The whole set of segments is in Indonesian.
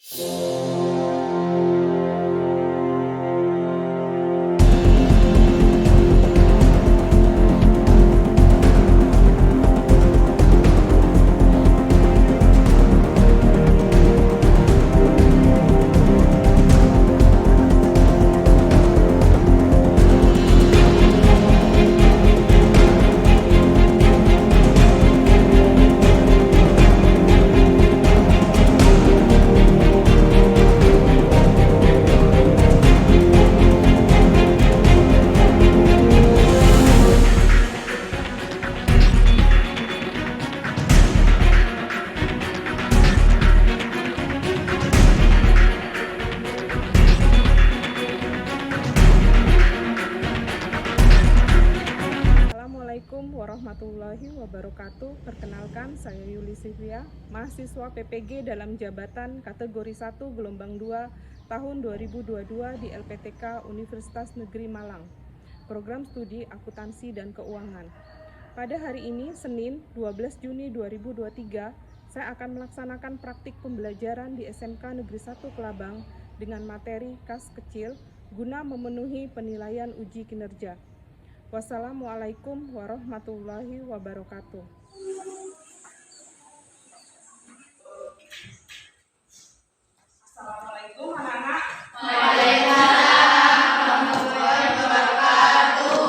Assalamualaikum warahmatullahi wabarakatuh. Perkenalkan, saya Yuli Sylvia, mahasiswa PPG dalam jabatan kategori 1 gelombang 2 tahun 2022 di LPTK Universitas Negeri Malang. Program studi akuntansi dan keuangan. Pada hari ini, Senin 12 Juni 2023, saya akan melaksanakan praktik pembelajaran di SMK Negeri 1 Kelabang dengan materi kas kecil guna memenuhi penilaian uji kinerja. Wassalamualaikum warahmatullahi wabarakatuh. Assalamualaikum anak-anak. Waalaikumsalam warahmatullahi wabarakatuh.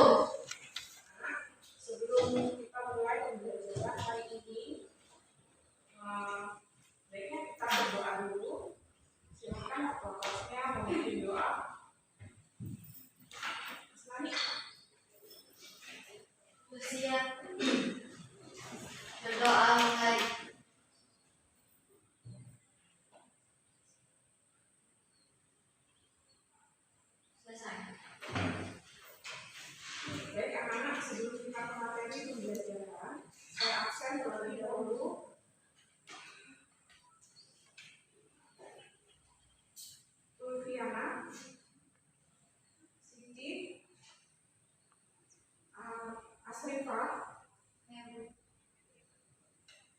Sebelum kita mulai pembelajaran hari ini, baiknya kita berdoa dulu. Silakan kelasnya memimpin doa. Islami. Usia berdoa mulai. Selesai. Baik anak-anak, sebelum kita ke materi pembelajaran, saya absen terlebih dahulu. Ulfiana, Siti, Asrifah,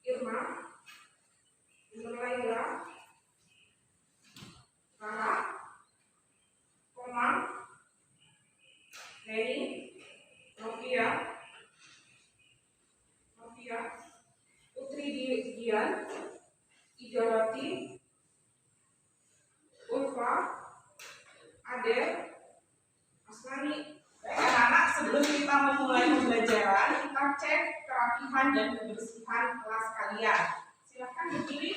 Irma, Nurlaila, Rara, Komang, Neni, Novia, Putri Dian, Idawati, Ulfa, Adel, Aslani. Baik anak-anak, sebelum kita memulai pembelajaran, kita cek kerapihan dan kebersihan kelas kalian. Silakan berdiri.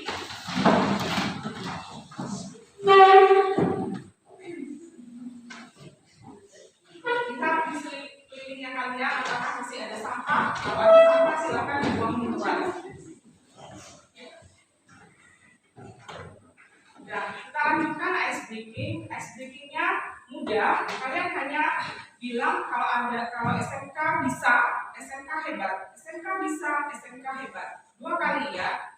Lihat di sekelilingnya kalian apakah masih ada sampah. Kalau ada sampah silakan dibuang duluan. Nah, kita lanjutkan ice breaking. Ice breakingnya mudah. Kalian hanya bilang kalau SMK bisa, SMK hebat, SMK bisa, SMK hebat. 2 kali ya.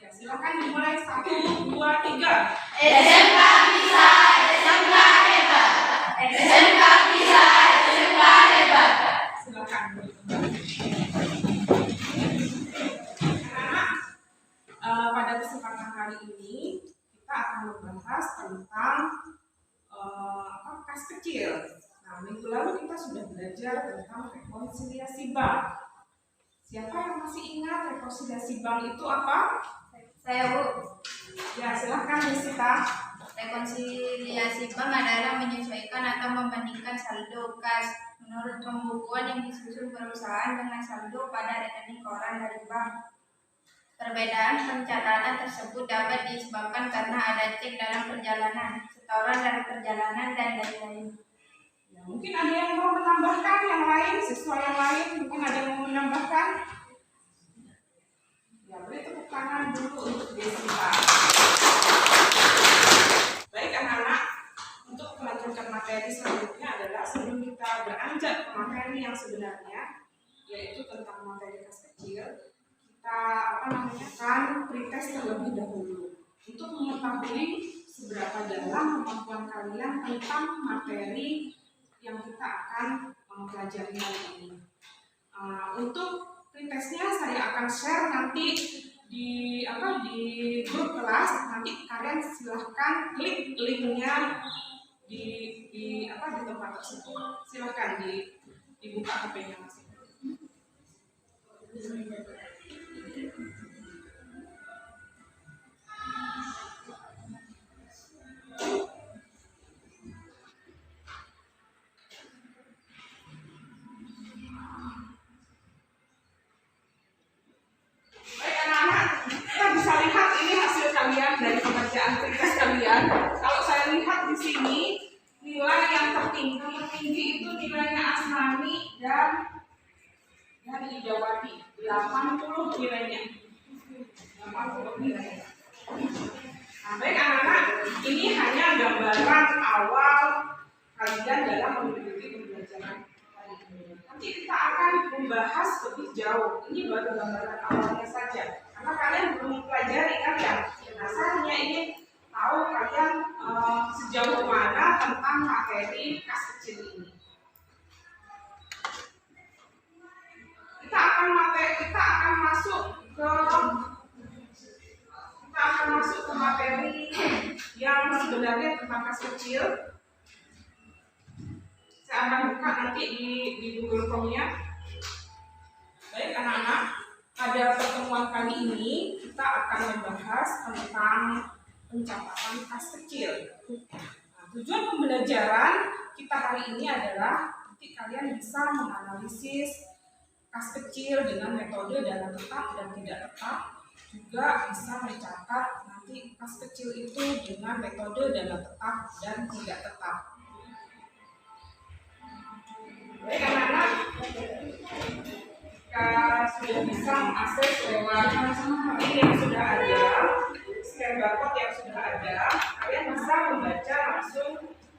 Ya, silakan dimulai 1, 2, 3. SMK bisa, SMK hebat. SMK bisa, SMK hebat. Silakan. Anak-anak, pada kesempatan kali ini kita akan membahas tentang kas kecil. Nah, minggu lalu kita sudah belajar tentang rekonsiliasi bank. Siapa yang masih ingat rekonsiliasi bank itu apa? Saya Bu. Ya, silahkan Nisita. Rekonsiliasi bank adalah menyesuaikan atau membandingkan saldo kas menurut pembukuan yang disusun perusahaan dengan saldo pada rekening koran dari bank. Perbedaan pencatatan tersebut dapat disebabkan karena ada cek dalam perjalanan, setoran dari perjalanan, dan lain-lain. Ya, mungkin ada yang mau menambahkan yang lain, siswa yang lain mungkin ada yang mau menambahkan. Ya, beri tepuk tangan dulu untuk Desita. Baik anak-anak, untuk melanjutkan materi selanjutnya adalah sebelum kita beranjak ke materi yang sebenarnya, yaitu tentang materi kas kecil, kita kan pretest terlebih dahulu untuk mengetahui seberapa dalam kemampuan kalian tentang materi yang kita akan mempelajari hari ini. Untuk pretestnya saya akan share nanti di grup kelas. Nanti kalian silahkan klik linknya di tempat tersebut. Silahkan dibuka HP-nya masing. Dari pengerjaan tugas kalian, kalau saya lihat di sini nilai yang tertinggi itu nilainya Asnani dan Idawati 80 nilainya. 80 nilainya. Nah, baik anak-anak, ini hanya gambaran awal kalian dalam mengikuti pembelajaran hari ini. Nanti kita akan membahas lebih jauh. Ini baru gambaran awalnya saja, karena kalian belum mempelajari kan ya. Nah, saya hanya ingin tahu kalian sejauh mana tentang materi kas kecil ini. Kita akan masuk ke materi yang sebenarnya tentang kas kecil. Saya akan buka nanti di Google Chrome-nya. Baik anak-anak, pada pertemuan kali ini kita akan membahas tentang pencatatan kas kecil. Nah, tujuan pembelajaran kita hari ini adalah nanti kalian bisa menganalisis kas kecil dengan metode dana tetap dan tidak tetap, juga bisa mencatat nanti kas kecil itu dengan metode dana tetap dan tidak tetap. Baik anak-anak, jika sudah bisa mengakses lewat link yang sudah ada, scan barcode yang sudah ada, kalian bisa membaca langsung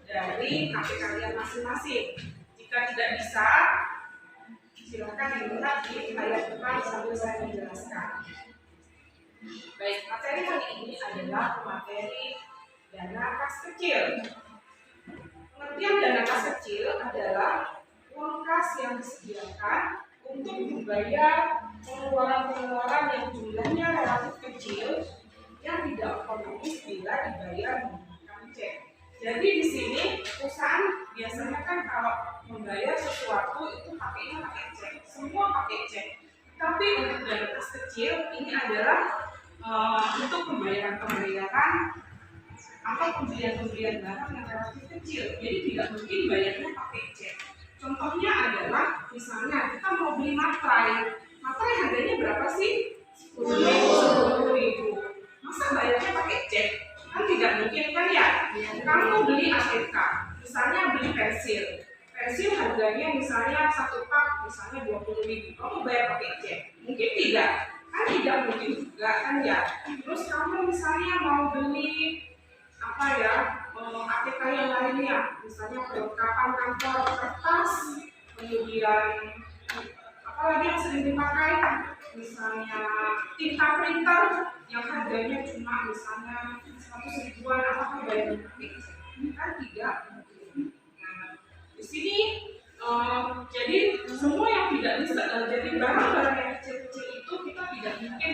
dari HP kalian masing-masing. Jika tidak bisa, silakan dilihat di layar depan sambil saya menjelaskan. Baik, materi hari ini adalah materi dana kas kecil. Pengertian dana kas kecil adalah uang kas yang disediakan untuk membayar pengeluaran-pengeluaran yang jumlahnya relatif kecil yang tidak otomatis bila dibayar menggunakan cek. Jadi di sini perusahaan biasanya kan kalau membayar sesuatu itu pakainya pakai cek, semua pakai cek. Tapi untuk dana kas kecil ini adalah untuk pembayaran atau pembelian barang yang relatif kecil. Jadi tidak mungkin bayarnya pakai cek. Contohnya adalah misalnya kita mau beli materai harganya berapa sih? 10.000. Masa bayarnya pakai cek? Kan tidak mungkin kan ya? Kamu beli ATK, misalnya beli pensil harganya misalnya satu pak misalnya 20.000. Kamu bayar pakai cek? Mungkin tidak. Kan tidak mungkin juga kan ya. Terus kamu misalnya mau beli ATK yang lainnya, misalnya perlengkapan kantor, kertas, kemudian apalagi yang sering dipakai, misalnya tinta printer yang harganya cuma misalnya 100 ribuan, apakah bayar pakai cek? Kan tidak mungkin. Nah, di sini jadi semua yang tidak bisa, jadi barang-barang yang kecil-kecil itu kita tidak mungkin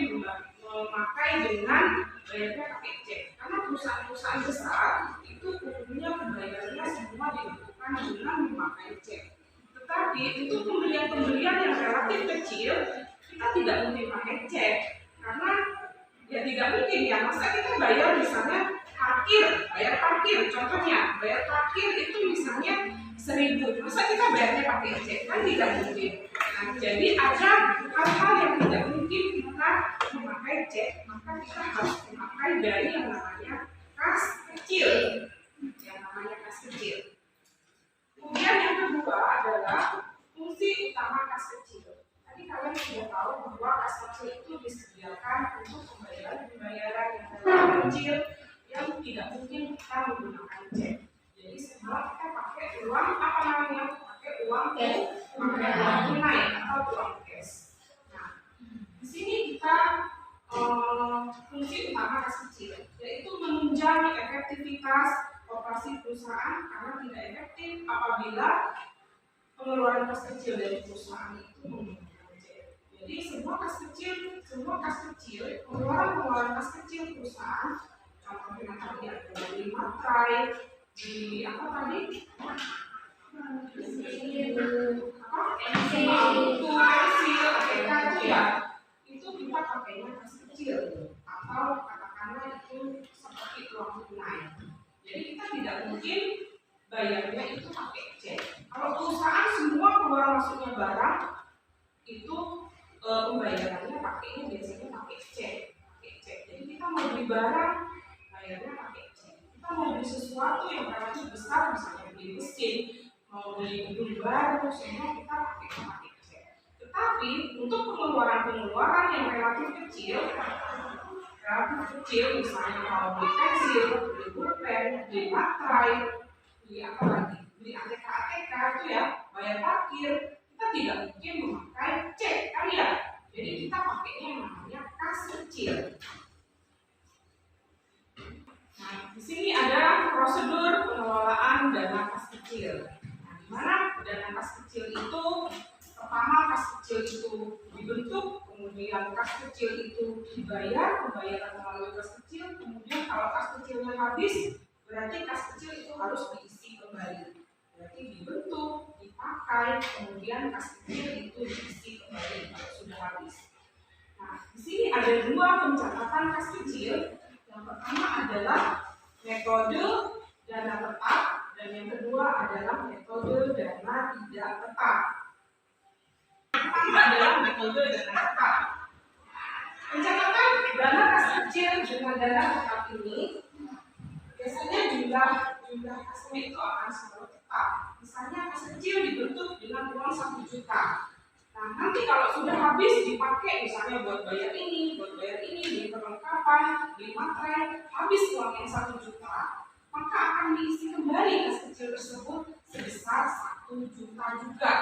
memakai dengan bayarnya pakai cek, karena perusahaan-perusahaan besar itu umumnya pembayarannya semua dilakukan dengan memakai cek. Tetapi untuk pembelian-pembelian yang relatif kecil kita tidak mungkin pakai cek, karena ya tidak mungkin ya, masa kita bayar misalnya bayar parkir, contohnya bayar parkir itu misalnya 1.000, masa kita bayarnya pakai cek? Kan tidak mungkin. Nah, jadi ada hal-hal yang tidak mungkin kita memakai cek, maka kita harus memakai dari yang namanya kas kecil. Kemudian yang kedua adalah fungsi utama kas kecil. Tadi kalian sudah tahu bahwa kas kecil itu disediakan untuk pembayaran yang relatif kecil yang tidak mungkin kita menggunakan cek. Jadi setelah kita pakai uang pakai uang tunai atau uang cash. Nah, di sini kita fungsi utama kas kecil yaitu menunjang efektivitas operasi perusahaan, karena tidak efektif apabila pengeluaran kas kecil dari perusahaan itu menggunakan cek. Jadi semua kas kecil, pengeluaran kas kecil perusahaan, contohnya tadi ada di matrai, di apa tadi? Pensil, APK itu ya, itu kita pakainya kas kecil atau katakanlah itu seperti uang tunai. Jadi kita tidak mungkin bayarnya itu pakai cek. Kalau perusahaan semua keluar masuknya barang itu pembayarannya pakainya biasanya pakai cek. Jadi kita mau beli barang bayarnya pakai cek. Kita mau beli sesuatu yang relatif besar, misalnya beli mesin, mau beli gedung baru, semua kita pakai cek. Tetapi untuk pengeluaran yang relatif kecil, misalnya mau beli pensil, beli pulpen, beli materai, beli apa lagi, beli ATK itu ya, bayar parkir, kita tidak mungkin memakai cek kan ya. Jadi kita pakainya yang namanya kas kecil. Nah, di sini ada prosedur pengelolaan dana kas kecil. Nah, di mana dana kas kecil itu pertama kas kecil itu dibentuk, kemudian kas kecil itu dibayar, pembayaran melalui kas kecil, kemudian kalau kas kecilnya habis, berarti kas kecil itu harus diisi kembali. Berarti dibentuk, dipakai, kemudian kas kecil itu diisi kembali kalau sudah habis. Nah, di sini ada dua pencatatan kas kecil. Yang pertama adalah metode dana tetap, dan yang kedua adalah metode dana tidak tetap. Pertama adalah metode dana tetap. Pencatatan dana kas kecil dengan dana tetap ini biasanya jumlah kasnya itu akan selalu tetap. Misalnya kas kecil dibentuk dengan uang 1 juta. Nah, nanti kalau sudah habis dipakai misalnya buat bayar ini, beli perlengkapan, beli materai, habis uang yang 1 juta, maka akan diisi kembali kas kecil tersebut sebesar 1 juta juga.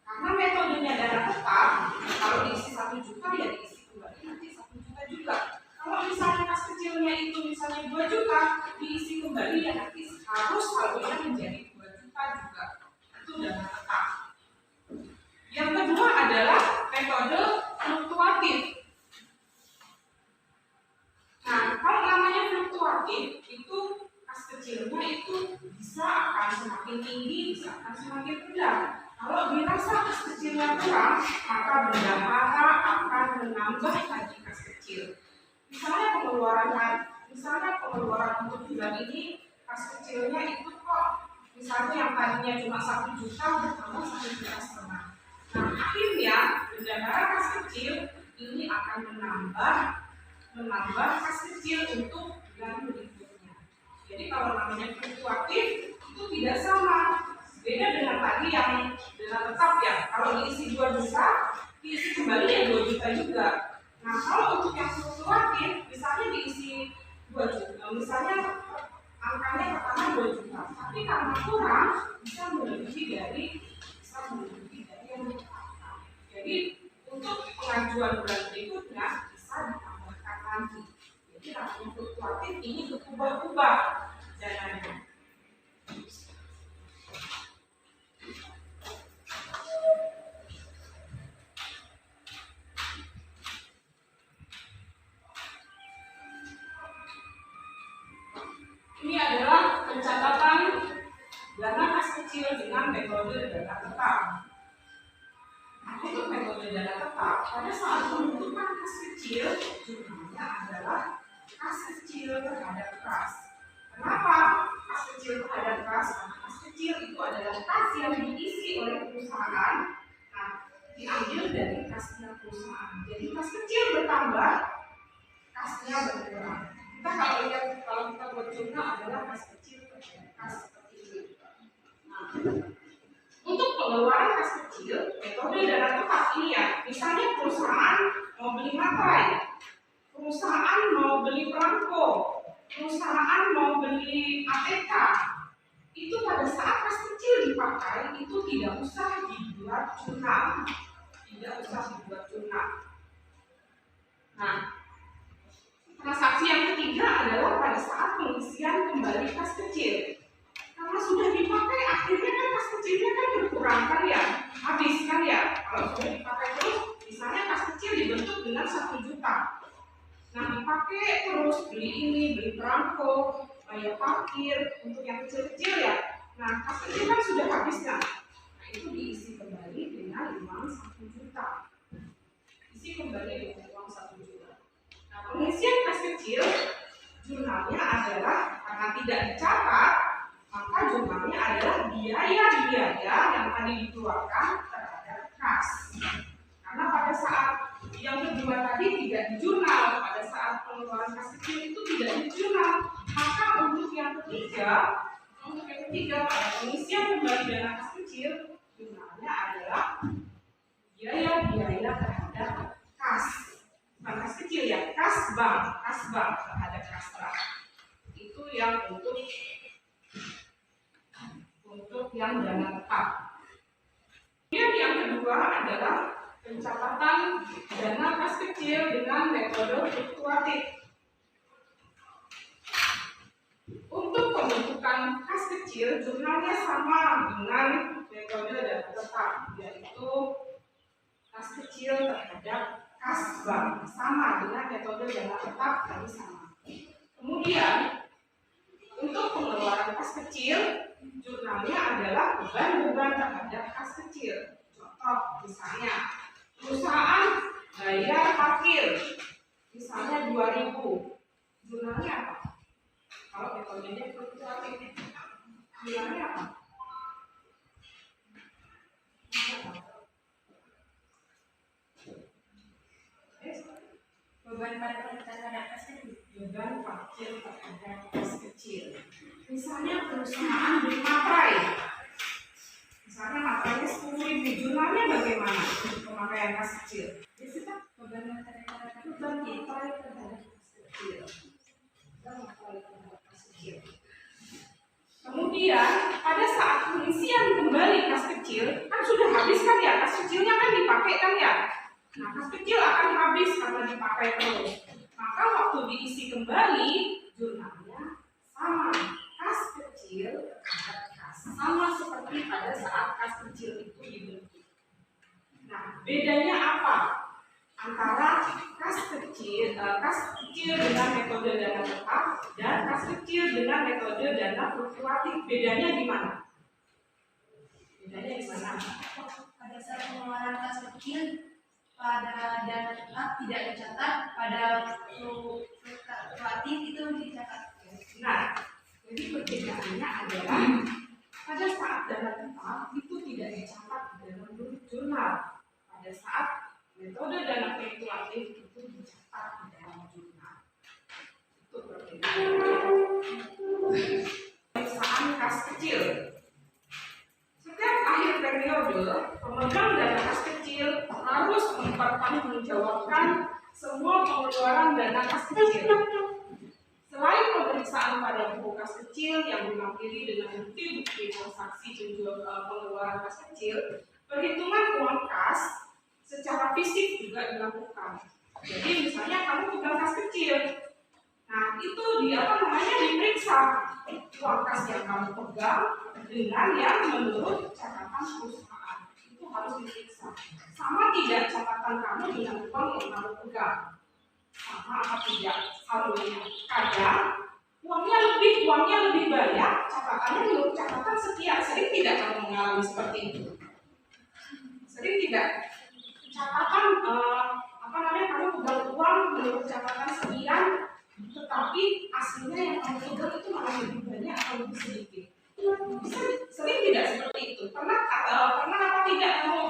Karena metodenya dana tetap, kalau diisi 1 juta ya diisi kembali nanti 1 juta juga. Kalau misalnya kas kecilnya itu misalnya 2 juta, diisi kembali ya nanti harus saldonya menjadi 2 juta juga. Itu dana tetap. Yang kedua adalah metode fluktuatif. Nah, kalau namanya fluktuatif itu kas kecilnya itu bisa akan semakin tinggi, bisa akan semakin rendah. Kalau dirasa kas kecilnya kurang, maka bendahara akan menambah lagi kas kecil. Misalnya pengeluaran untuk bulan ini kas kecilnya itu kok misalnya yang tadinya cuma 1 juta bertambah 1,5 juta. Nah, akhirnya bendahara kas kecil ini akan menambah kas kecil untuk bulan berikutnya. Jadi kalau namanya fluktuatif itu tidak sama. Beda dengan tadi yang dana tetap ya. Kalau diisi 2 juta, diisi kembali ya 2 juta juga. Nah, kalau untuk yang fluktuatif, misalnya diisi 2 juta, misalnya angkanya pertama 2 juta, tapi karena kurang bisa melebihi dari yang ditetapkan. Jadi untuk pengajuan bulan berikutnya bisa ditambahkan lagi. Jadi namanya fluktuatif ini berubah-ubah dananya. Ini adalah pencatatan dana kas kecil dengan metode dana tetap. Untuk metode dana tetap, pada saat pembentukan kas kecil, jumlahnya adalah kas kecil terhadap kas. Kenapa kas kecil terhadap kas? Karena kas kecil itu adalah kas yang diisi oleh perusahaan. Nah, diambil dari kasnya perusahaan. Jadi kas kecil bertambah, kasnya berkurang. Kita kalau lihat kalau kita buat jumlah adalah kas kecil terhadap kas seperti ini. Nah, untuk pengeluaran kas kecil, metode dana tetap ini ya. Misalnya perusahaan mau beli materai, perusahaan mau beli perangko, perusahaan mau beli ATK. Itu pada saat kas kecil dipakai itu tidak usah dibuat tunai, Nah, transaksi yang ketiga adalah pada saat pengisian kembali kas kecil. Karena sudah dipakai, akhirnya kan kas kecilnya kan berkurang kan ya, habis kan ya. Kalau sudah dipakai terus, misalnya pakai terus beli ini, beli perangko, bayar parkir untuk yang kecil-kecil ya. Nah, kas kecil kan sudah habis kan? Nah, itu diisi kembali dengan uang 1 juta. Isi kembali dengan uang 1 juta. Nah, pengisian kas kecil jurnalnya adalah karena tidak dicatat, maka jurnalnya adalah biaya-biaya yang tadi dikeluarkan terhadap kas. Karena pada saat yang kedua tadi tidak dijurnal, pada saat pengeluaran kas kecil itu tidak dijurnal, maka untuk yang ketiga pada pengisian kembali dana kas kecil, jurnalnya adalah biaya-biaya terhadap kas. Bukan kas kecil ya, kas bank terhadap kas bank. Itu yang untuk yang dana tetap. Kemudian yang kedua adalah pencatatan dana kas kecil dengan metode fluktuatif. Untuk pembentukan kas kecil, jurnalnya sama dengan metode dana tetap, yaitu kas kecil terhadap kas bank, sama dengan metode dana tetap tadi sama. Kemudian untuk pengeluaran kas kecil, jurnalnya adalah beban-beban terhadap kas kecil. Contoh misalnya perusahaan bayar parkir, misalnya 2.000, jurnalnya apa? Kalau metodenya fluktuatif, jurnalnya apa? Beban parkir terhadap kas kecil. Beban parkir terhadap kas kecil. Misalnya perusahaan beli materai. Misalnya materainya 10.000, jurnalnya bagaimana untuk pemakaian kas kecil? Beban materai terhadap Beban materai terhadap kas kecil. Kemudian pada saat pengisian kembali kas kecil, kan sudah habis kan ya, kas kecilnya kan dipakai kan ya. Nah, kas kecil akan habis karena dipakai terus. Maka waktu diisi kembali, jurnalnya sama. Kas kecil terhadap kas, sama seperti pada saat kas kecil itu dibentuk. Nah, bedanya apa antara kas kecil dengan metode dana tetap dan kas kecil dengan metode dana fluktuatif? Bedanya di mana? Pada saat pengeluaran kas kecil, pada dana tetap tidak dicatat, pada fluktuatif itu dicatat. Nah, jadi perbedaannya adalah pada saat dana tetap itu tidak dicatat di dalam jurnal. Pada saat metode dana fluktuatif itu dicatat di dalam jurnal. Itu perbedaan. Pemeriksaan kas kecil. Setiap akhir periode, pemegang dana kas kecil harus mempertanggungjawabkan semua pengeluaran dana kas kecil. Selain pemeriksaan pada buku kas kecil yang dilampiri dengan bukti-bukti transaksi pengeluaran kas kecil, perhitungan uang kas secara fisik juga dilakukan. Jadi misalnya kamu pegang kas kecil, nah itu diperiksa uang kas yang kamu pegang dengan yang menurut catatan perusahaan. Itu harus diperiksa. Sama tidak catatan kamu dengan uang yang kamu pegang? Sama apa tidak saldonya? Kadang uangnya lebih banyak, catatannya menurut catatan sekian. Sering tidak kamu mengalami seperti itu? Sering tidak? Catatan kamu pegang uang menurut catatan sekian, tetapi aslinya yang kamu pegang itu malah lebih banyak atau lebih sedikit. Sering tidak seperti itu? Pernah apa tidak kamu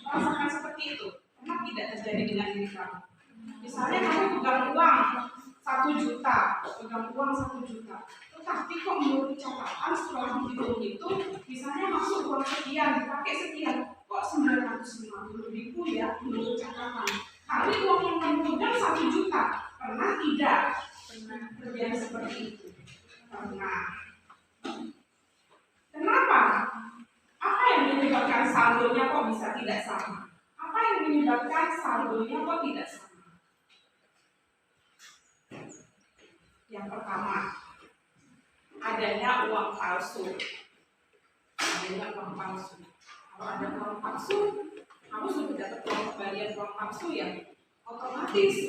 merasakan seperti itu? Pernah tidak terjadi dengan diri kamu? Misalnya kamu pegang uang 1 juta, tetapi kok menurut catatan setelah dihitung misalnya masuk uang sekian, dipakai sekian, kok 950.000 ya menurut catatan. Tapi uang yang kamu pegang 1 juta, pernah tidak? Pernah terjadi seperti itu? Pernah. Kenapa? Apa yang menyebabkan saldonya kok bisa tidak sama? Apa yang menyebabkan saldonya kok tidak sama? Yang pertama, adanya uang palsu. Kalau ada uang palsu, kamu sudah dapat uang kembalian uang palsu ya, otomatis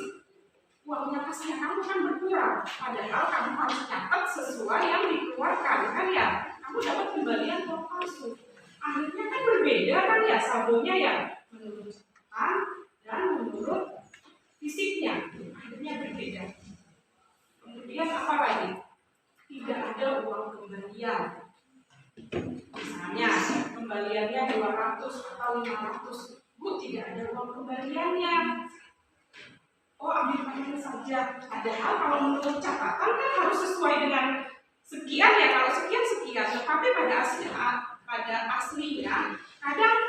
uangnya kasnya kamu kan berkurang. Padahal kamu harus catat sesuai yang dikeluarkan kan ya. Kamu dapat kembalian uang palsu. Akhirnya kan berbeda kan ya saldonya ya. Menurut catatan dan menurut fisiknya. Akhirnya berbeda. Kemudian apa lagi? Tidak ada uang kembalian. Misalnya kembaliannya 200 atau 500. Bu, tidak ada uang kembaliannya. Oh, ambil pakai saja. Padahal kalau menurut catatan kan harus sesuai dengan sekian ya. Kalau sekian sekian. Tapi pada aslinya kadang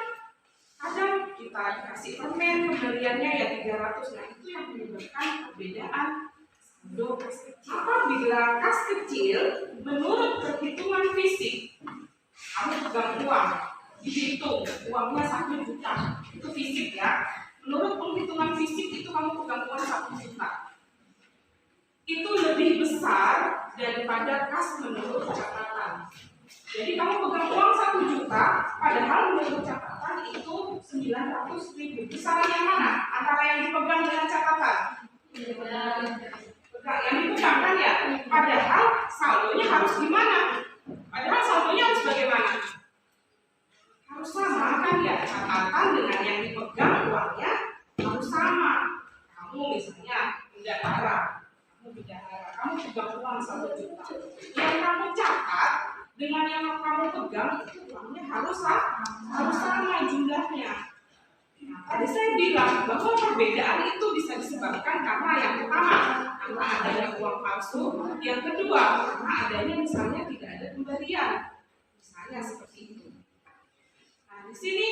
kita dikasih permen kembaliannya ya 300. Nah itu yang menyebabkan perbedaan saldo kas kecil. Apabila kas kecil menurut perhitungan fisik, kamu pegang uang, dihitung uangnya 1 juta, itu fisik ya. Menurut penghitungan fisik itu kamu pegang uang 1 juta. Itu lebih besar daripada kas menurut catatan. Jadi kamu pegang uang 1 juta, padahal menurut catatan itu 900.000. Besar yang mana? Antara yang dipegang dengan catatan? Yang dipegang kan ya? Padahal saldonya harus gimana? Padahal saldonya harus bagaimana? Harus sama kan ya? Catatan dengan yang dipegang uangnya harus sama. Kamu misalnya bendahara, kamu pegang uang 1 juta. Yang kamu catat dengan yang kamu pegang itu uangnya harus sama jumlahnya. Nah, tadi saya bilang bahwa perbedaan itu bisa disebabkan karena yang pertama karena adanya uang palsu, yang kedua karena adanya misalnya tidak ada kembalian, misalnya seperti itu. Nah di sini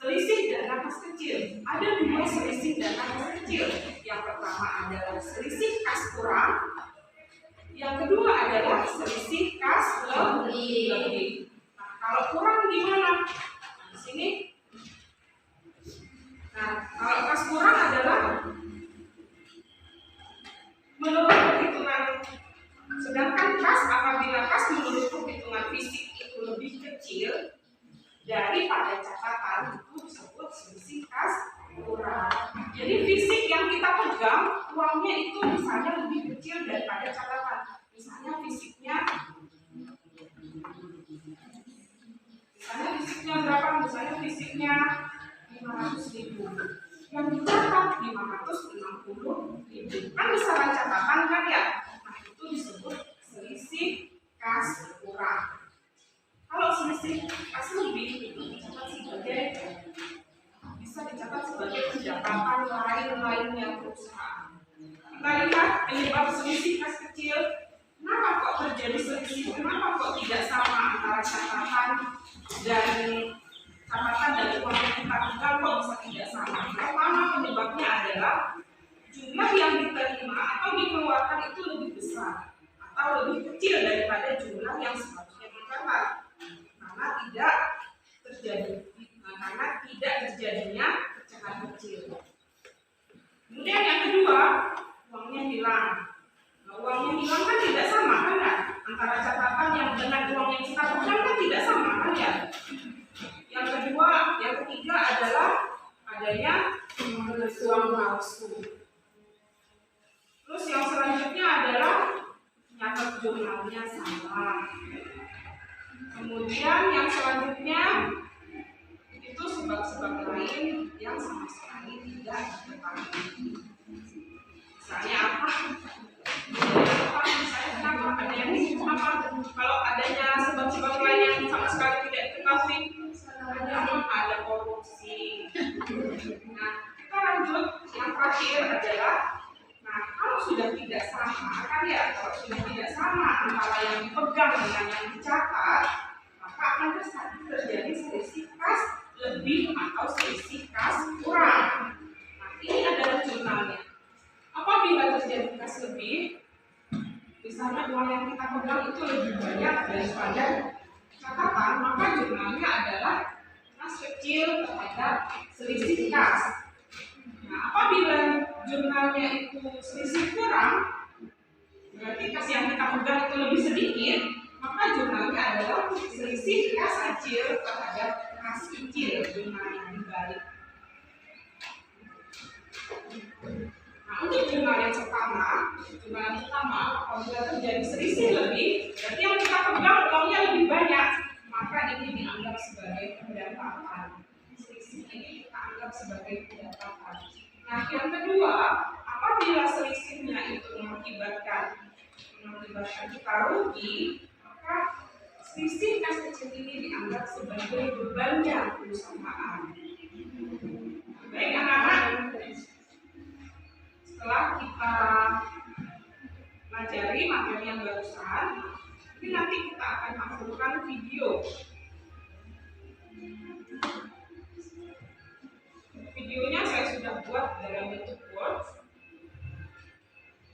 selisih dana kas kecil, ada 2 selisih dana kas kecil. Yang pertama adalah selisih kas kurang, yang kedua adalah selisih kas lebih. Nah kalau kurang gimana? Nah di sini. Nah, kalau kas kurang adalah menurut perhitungan, sedangkan kas apabila kas menurut perhitungan fisik itu lebih kecil daripada catatan itu disebut selisih kas kurang. Jadi fisik yang kita pegang uangnya itu misalnya lebih kecil daripada catatan. Misalnya fisiknya berapa? Misalnya fisiknya 500.000, yang dicatat 560.000. Kan besaran catatan kan ya? Nah itu disebut selisih kas kurang. Kalau selisih kas lebih itu bisa dicatat sebagai pendapatan lain-lainnya perusahaan. Kita lihat penyebab selisih kas kecil. Kenapa kok terjadi selisih? Kenapa kok tidak sama antara catatan dan uang yang kita pegang kok bisa tidak sama? Pertama penyebabnya adalah jumlah yang diterima atau dikeluarkan itu lebih besar atau lebih kecil daripada jumlah yang seharusnya dicatat karena tidak terjadinya pecahan kecil. Kemudian yang kedua, uangnya hilang. Nah, uangnya hilang kan tidak sama kan ya? Antara catatan yang dengan uang yang kita pegang kan tidak sama kan ya? Yang ketiga adalah adanya uang palsu. Terus yang selanjutnya adalah nyatet jurnalnya salah. Kemudian yang selanjutnya itu sebab-sebab lain yang sama sekali tidak diketahui. Misalnya apa? Misalnya kenapa ada yang apa? Kalau adanya sebab-sebab lain yang sama sekali tidak diketahui, ada korupsi. Nah, kita lanjut. Yang terakhir adalah, nah kalau sudah tidak sama kan ya, kalau sudah tidak sama antara yang dipegang dengan yang dicatat, maka akan terjadi selisih kas lebih atau selisih kas kurang. Nah ini adalah jurnalnya. Apabila terjadi kas lebih, misalnya uang yang kita pegang itu lebih banyak daripada catatan, maka jurnalnya adalah kas kecil terhadap selisih kas. Nah, apabila jurnalnya itu selisih kurang, berarti kas yang kita pegang itu lebih sedikit, maka jurnalnya adalah selisih kas kecil terhadap kas kecil, jurnal yang dibalik. Nah, untuk jurnal yang pertama apabila terjadi selisih lebih, berarti yang kita pegang uangnya lebih banyak, maka ini dianggap sebagai pendapatan. Selisih ini kita anggap sebagai pendapatan. Nah, yang kedua, apabila selisihnya itu mengakibatkan kita rugi, maka selisih kas kecil ini dianggap sebagai bebannya perusahaan. Baik anak-anak, setelah kita pelajari materi yang barusan, ini nanti kita akan masukkan video. Videonya saya sudah buat dalam bentuk Word,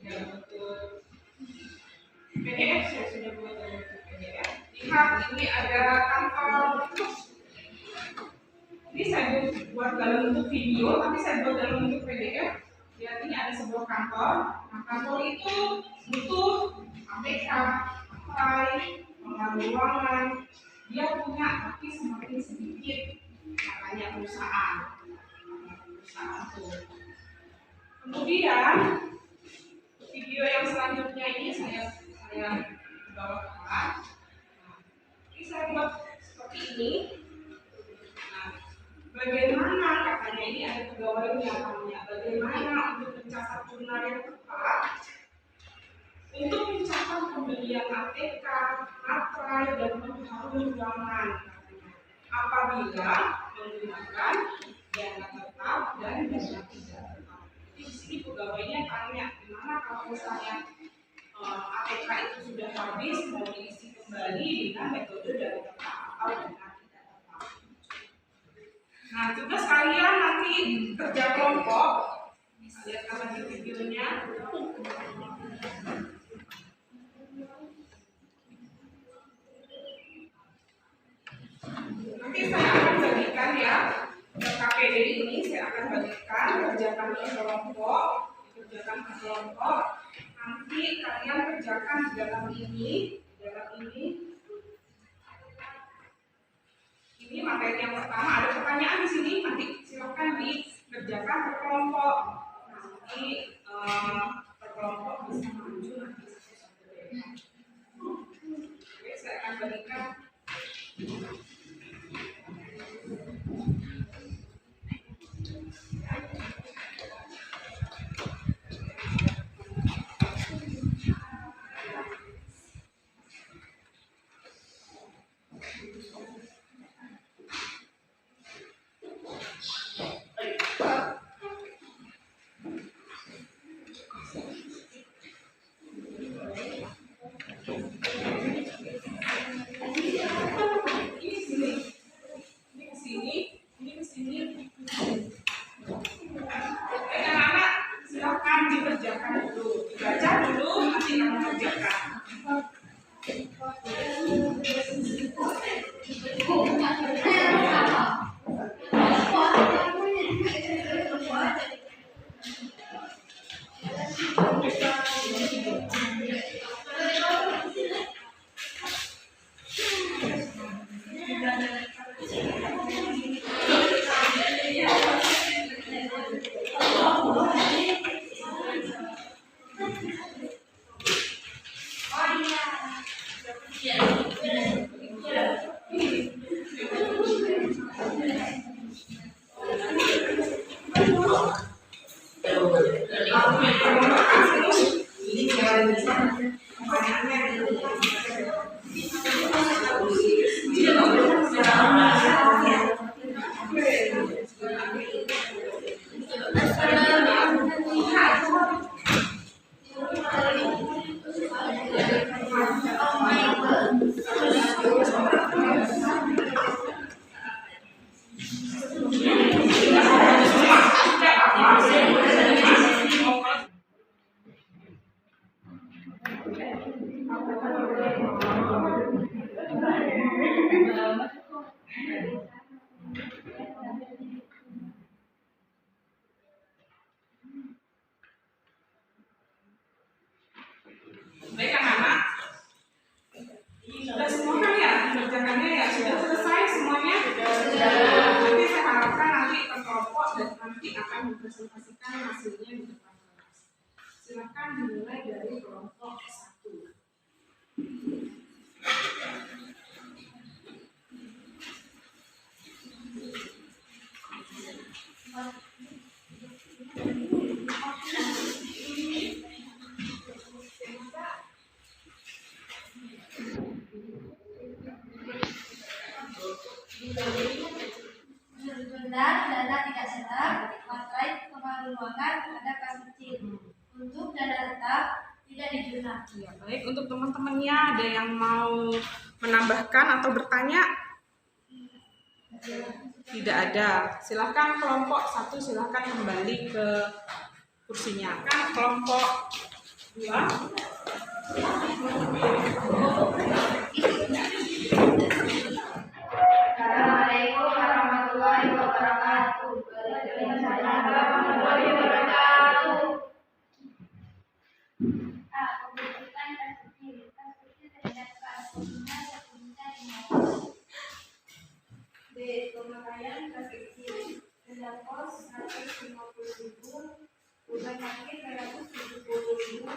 dalam bentuk PDF, saya sudah buat dalam bentuk PDF. Lihat, ini ada kantor. Ini saya buat dalam bentuk video, tapi saya buat dalam bentuk PDF. Lihat, ini ada sebuah kantor. Nah, kantor itu butuh APK, pengelola ruangan. Dia punya, tapi semakin sedikit, makanya perusahaan. Kemudian video yang selanjutnya ini saya bawakan. Ini saya buat seperti ini. Nah, bagaimana katanya ini ada pegawainya namanya. Bagaimana untuk mencatat jurnal yang tepat, untuk mencatat pembelian ATK, matrai dan pengharum ruangan. Apabila menggunakan dana tetap dan dana tidak tetap. Di sini pegawainya tanya, gimana kalau misalnya ATK itu sudah habis, mau diisi kembali dengan metode dana tetap atau dana tidak tetap. Nah, tugas kalian nanti kerja kelompok. Lihat lagi videonya. Nanti saya akan bagikan ya. KPD ini saya akan bagikan, kerjakan ke kelompok. Nanti kalian kerjakan di dalam ini. Ini materi yang pertama, ada pertanyaan di sini, nanti silakan dikerjakan per kelompok. Nanti per kelompok bisa maju nanti satu-satu. Oke, saya akan bagikan. teman-temannya? Ada yang mau menambahkan atau bertanya? Tidak ada. Silahkan kelompok 1, silahkan kembali ke kursinya. Kan kelompok 2. Assalamualaikum warahmatullahi wabarakatuh. Waalaikumsalam warahmatullahi wabarakatuh. A. Pembentukan kas kecil. Kas kecil terhadap kas nominal 1 juta 500. B. Pemakaian kas kecil. Denda kos 150.000, beban parkir 270.000,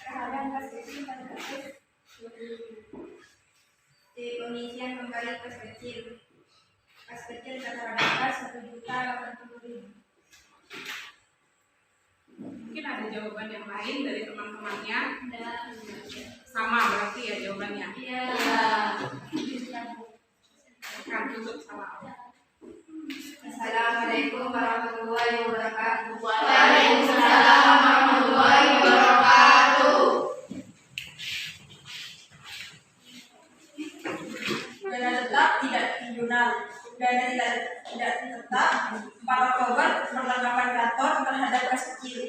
terhadap kas kecil 420.000. C. Pengisian kembali kas kecil. Kas kecil terhadap kas 1.080.000. Mungkin ada jawaban yang lain dari teman-temannya. Sama berarti ya jawabannya. Iya. Kan tutup salam. Assalamualaikum warahmatullahi wabarakatuh. Waalaikumsalam warahmatullahi wabarakatuh. Dana tetap tidak triliunan. Dana tidak tetap 4 Oktober perlengkapan kantor terhadap kas kecil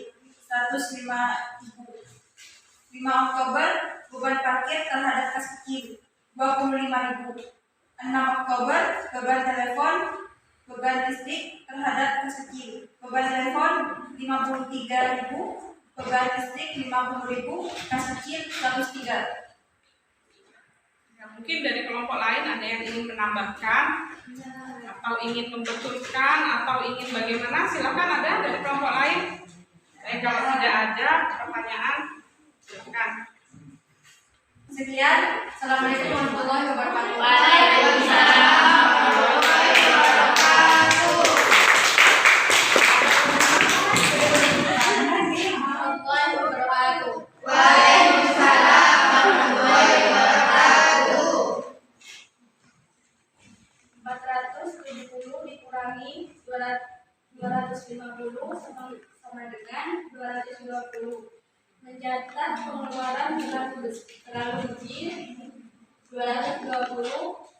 105.000. 5 Oktober beban parkir terhadap kas kecil 25.000. 6 Oktober beban telepon, beban listrik terhadap kas kecil. Beban telepon 53.000, beban listrik 50.000, kas kecil 103. Ya, mungkin dari kelompok lain ada yang ingin menambahkan atau ingin membetulkan atau ingin bagaimana, silakan ada dari kelompok lain. Kalau tidak ada pertanyaan, silakan. Sekian, Assalamualaikum warahmatullahi wabarakatuh. Waalaikumsalam warahmatullahi wabarakatuh. Waalaikumsalam warahmatullahi wabarakatuh. 470 dikurangi 250 sama dengan 220. Mencatat pengeluaran terlalu kecil 220.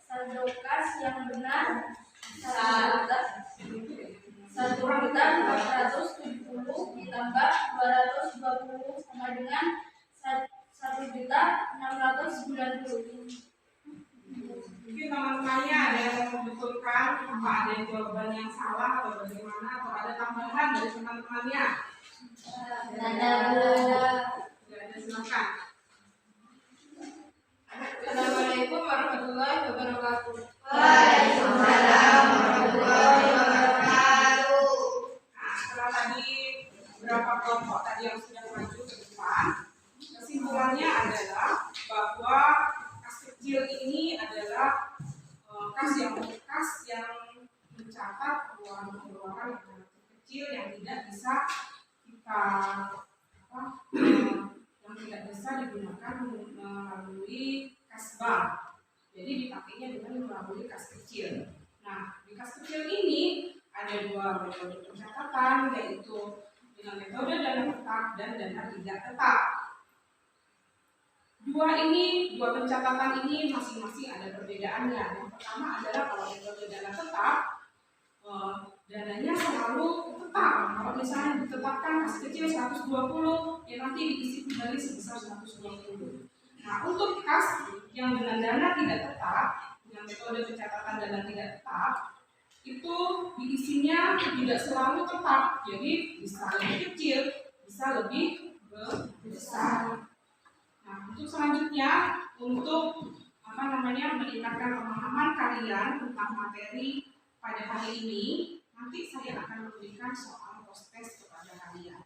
Saldo kas yang benar 1.470 ditambah 220 sama dengan 1.690. Mungkin teman-temannya ada yang mau membetulkan, apa ada yang jawaban yang salah atau bagaimana, atau ada tambahan dari teman-temannya. Tidak ada, silakan. Assalamualaikum warahmatullahi wabarakatuh. Waalaikumsalam warahmatullahi wabarakatuh. Nah, setelah tadi beberapa kelompok tadi yang sudah maju ke depan, kesimpulannya adalah bahwa kas kecil ini adalah kas yang mencatat pengeluaran yang kecil yang tidak bisa kita yang tidak bisa digunakan melalui kas bank. Jadi dipakainya dengan melalui kas kecil. Nah, di kas kecil ini ada 2 metode pencatatan, yaitu dengan metode dana tetap dan dana tidak tetap. Dua pencatatan ini masing-masing ada perbedaannya. Yang pertama adalah kalau metode dana tetap, dananya selalu tetap. Kalau misalnya ditetapkan kas kecil 120, ya nanti diisi kembali sebesar 120. Nah, untuk kas yang dengan dana tidak tetap, dengan metode pencatatan dana tidak tetap, itu diisinya tidak selalu tetap. Jadi bisa lebih kecil, bisa lebih besar. Nah, untuk selanjutnya, untuk meningkatkan pemahaman kalian tentang materi pada hari ini, nanti saya akan memberikan soal post-test kepada kalian.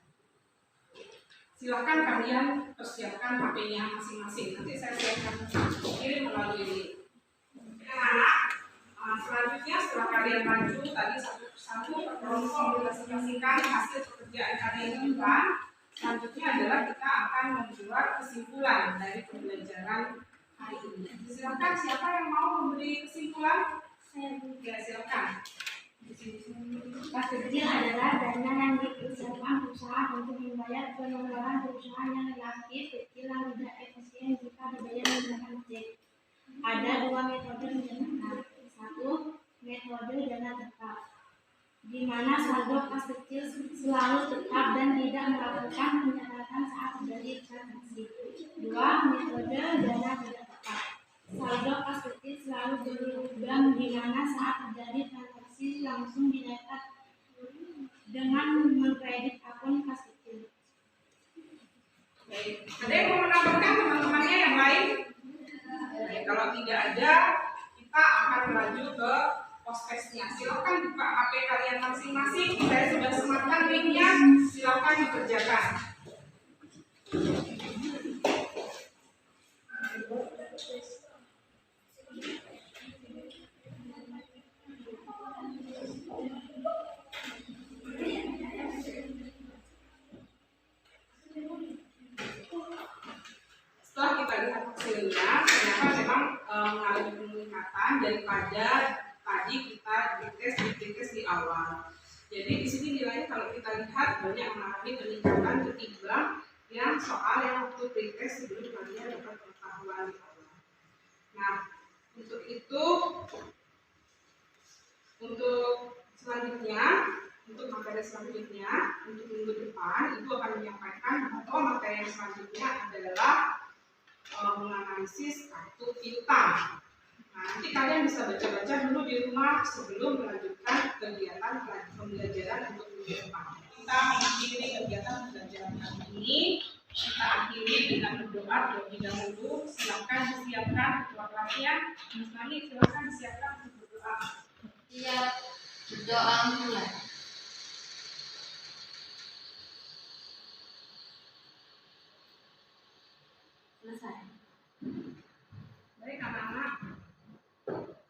Silakan kalian persiapkan HP-nya masing-masing. Nanti saya akan kirim melalui link. Anak-anak, selanjutnya setelah kalian maju tadi satu persatu kelompok mengklasifikasikan hasil pekerjaan kalian ini, selanjutnya adalah kita akan membuat kesimpulan dari pembelajaran hari ini. Silakan, siapa yang mau memberi kesimpulan? Ya, silakan. Kas kecil adalah dana yang dipersiapkan perusahaan untuk membayar pengeluaran perusahaan yang relatif kecil dan tidak efisien jika dibayar menggunakan cek. Ada dua metode pencatatan. Satu, metode dana tetap, di mana saldo kas kecil selalu tetap dan tidak melakukan pencatatan saat terjadi transaksi. Dua, metode dana tidak tetap. Saldo kas kecil selalu berubah di mana saat terjadi transaksi langsung didapat dengan mengkredit akun kas kecil. Baik. Ada yang mau menambahkan teman-temannya yang lain? Baik, kalau tidak ada, kita akan melaju ke prospeknya. Silakan buka HP kalian masing-masing. Saya sudah sematkan linknya. Silakan dikerjakan. Setelah kita lihat hasilnya, ternyata memang mengalami peningkatan daripada tadi kita dites di awal. Jadi di sini nilainya kalau kita lihat banyak mengalami peningkatan ketimbang yang soal yang waktu pretest sebelum kalian dapat pengetahuan di awal. Nah, untuk itu, untuk selanjutnya, untuk materi selanjutnya, untuk minggu depan itu akan menyampaikan bahwa materi yang selanjutnya adalah menganalisis kartu piutang. Nah, nanti kalian bisa baca-baca dulu di rumah sebelum melanjutkan kegiatan pembelajaran untuk minggu depan. Kita mengakhiri kegiatan pembelajaran kali ini. Kita akhiri dengan berdoa terlebih dahulu. Silakan disiapkan ketua kelasnya. Mas Mani, silakan disiapkan untuk berdoa. Siap. Berdoa mulai. Selesai. Baik anak-anak,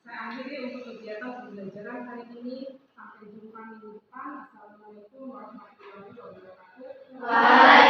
saya akhiri untuk kegiatan pembelajaran hari ini. Sampai jumpa minggu depan. Assalamualaikum warahmatullahi wabarakatuh.